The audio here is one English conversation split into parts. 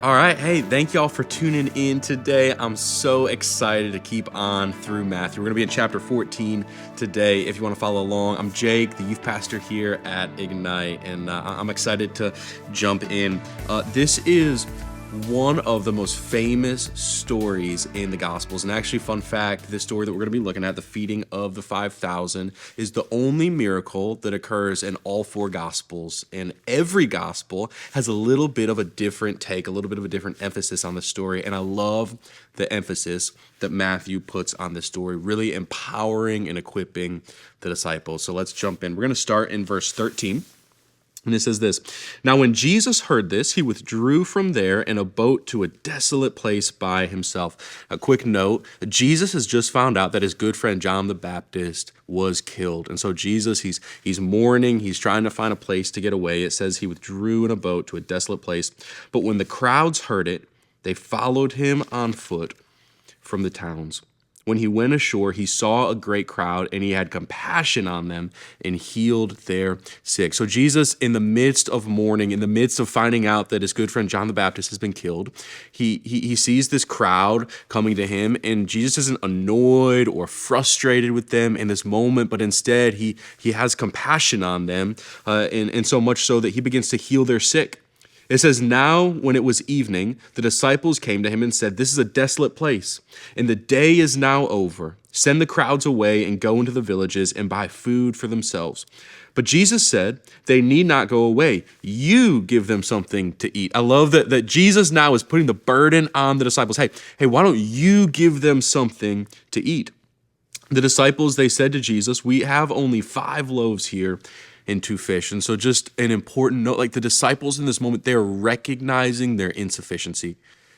All right. Hey, thank y'all for tuning in today. I'm so excited to keep on through Matthew. We're going to be in chapter 14 today. If you want to follow along, I'm Jake, the youth pastor here at Ignite, and I'm excited to jump in. This is one of the most famous stories in the Gospels. And actually, fun fact, this story that we're going to be looking at, the feeding of the 5,000, is the only miracle that occurs in all four Gospels. And every Gospel has a little bit of a different take, a little bit of a different emphasis on the story. And I love the emphasis that Matthew puts on this story, really empowering and equipping the disciples. So let's jump in. We're going to start in verse 13. And it says this: "Now when Jesus heard this, he withdrew from there in a boat to a desolate place by himself." A quick note, Jesus has just found out that his good friend John the Baptist was killed. And so Jesus, he's mourning, he's trying to find a place to get away. It says he withdrew in a boat to a desolate place. But when the crowds heard it, they followed him on foot from the towns. When he went ashore, he saw a great crowd, and he had compassion on them and healed their sick. So Jesus, in the midst of mourning, in the midst of finding out that his good friend John the Baptist has been killed, he sees this crowd coming to him, and Jesus isn't annoyed or frustrated with them in this moment, but instead he has compassion on them, and so much so that he begins to heal their sick. It says, "Now when it was evening, the disciples came to him and said, 'This is a desolate place, and the day is now over. Send the crowds away and go into the villages and buy food for themselves.' But Jesus said, 'They need not go away. You give them something to eat.'" I love that Jesus now is putting the burden on the disciples. Hey, why don't you give them something to eat? The disciples, they said to Jesus, "We have only 5 loaves here and 2 fish." And so just an important note, like the disciples in this moment, they're recognizing their insufficiency.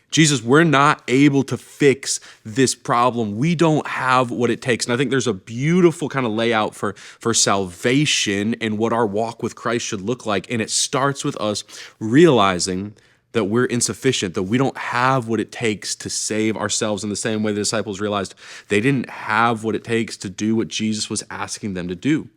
Jesus, we're not able to fix this problem. We don't have what it takes. And I think there's a beautiful kind of layout for salvation and what our walk with Christ should look like. And it starts with us realizing that we're insufficient, that we don't have what it takes to save ourselves, in the same way the disciples realized they didn't have what it takes to do what Jesus was asking them to do.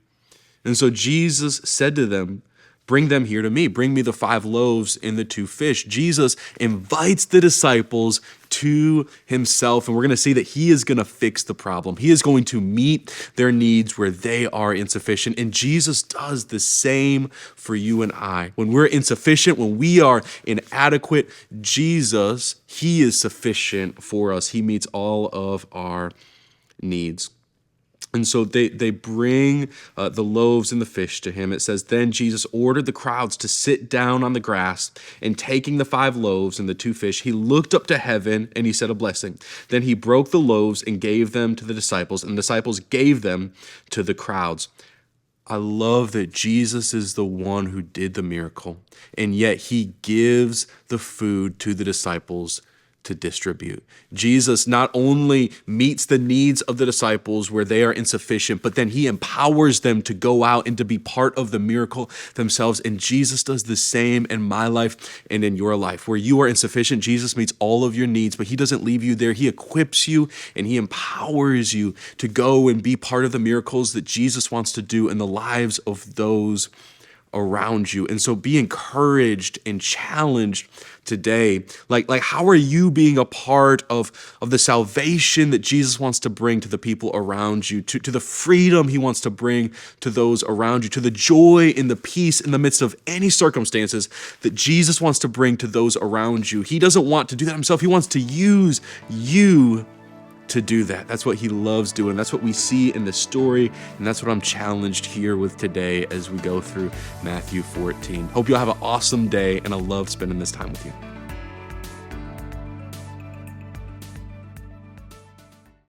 And so Jesus said to them, "Bring them here to me. Bring me the 5 loaves and the 2 fish." Jesus invites the disciples to himself, and we're going to see that he is going to fix the problem. He is going to meet their needs where they are insufficient. And Jesus does the same for you and I. When we're insufficient, when we are inadequate, Jesus, he is sufficient for us. He meets all of our needs. And so they bring the loaves and the fish to him. It says, "Then Jesus ordered the crowds to sit down on the grass, and taking the 5 loaves and the 2 fish, he looked up to heaven and he said a blessing. Then he broke the loaves and gave them to the disciples, and the disciples gave them to the crowds." I love that Jesus is the one who did the miracle, and yet he gives the food to the disciples to distribute. Jesus not only meets the needs of the disciples where they are insufficient, but then he empowers them to go out and to be part of the miracle themselves. And Jesus does the same in my life and in your life. Where you are insufficient, Jesus meets all of your needs, but he doesn't leave you there. He equips you and he empowers you to go and be part of the miracles that Jesus wants to do in the lives of those around you. And so be encouraged and challenged today. Like how are you being a part of the salvation that Jesus wants to bring to the people around you, to the freedom he wants to bring to those around you, to the joy and the peace in the midst of any circumstances that Jesus wants to bring to those around you. He doesn't want to do that himself. He wants to use you to do that. That's what he loves doing. That's what we see in this story, and that's what I'm challenged here with today as we go through Matthew 14. Hope you'll have an awesome day, and I love spending this time with you.